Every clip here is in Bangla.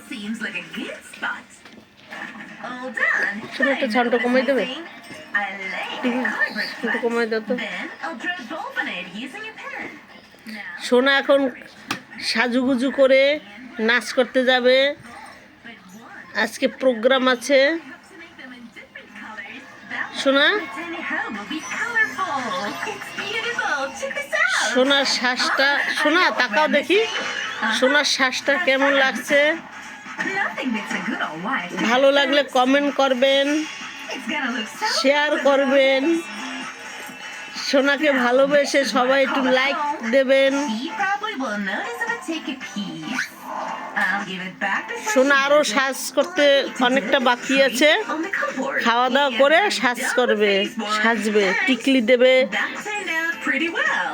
seems like a good spot. All done. শোনো একটা ছানটা কমাই দেবে I like টিভি cardboard একটু কমাই দাও তো Then I'll draw a bolt on it using a pen. Now, সোনা এখন সাজুগুজু করে নাচ করতে যাবে but one. আজকে প্রোগ্রাম আছে To make them in different colors, that সোনা way the tiny home will be colorful. It's beautiful. Check this out. সোনার শ্বাসটা সোনা তাকাও দেখি সোনার শ্বাসটা কেমন লাগছে Nothing makes a good old wife. ভালো লাগলে কমেন্ট করবেন It's gonna look so share করবেন সোনাকে ভালোবেসে সবাই একটু লাইক দেবেন He probably will notice if I take a piece. I'll give it back to সোনা আরো সাজ করতে অনেকটা বাকি আছে on the cupboard. খাওয়া দাওয়া করে সাজ করবে সাজবে টিকলি দেবে That turned out pretty well.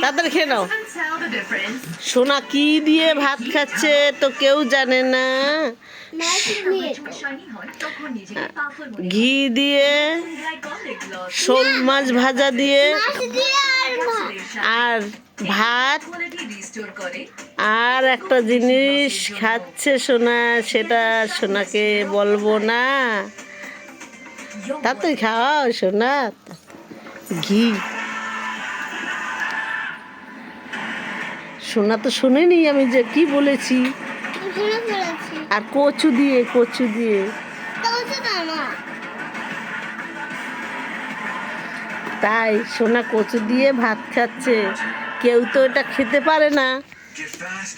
তাড়াতাড়ি খেয়ে নাও Couldn't tell the difference. সোনা কি দিয়ে ভাত খাচ্ছে তো কেউ জানে না ঘি দিয়ে শোল মাছ ভাজা দিয়ে আর ভাত আর একটা জিনিস খাচ্ছে সোনা সেটা সোনাকে বলবো না তাড়াতাড়ি খাওয়াও সোনা ঘি সোনা তো শোনেনি আমি যে কি বলেছি আর কচু দিয়ে তাই সোনা কচু দিয়ে ভাত খাচ্ছে কেউ তো এটা খেতে পারে না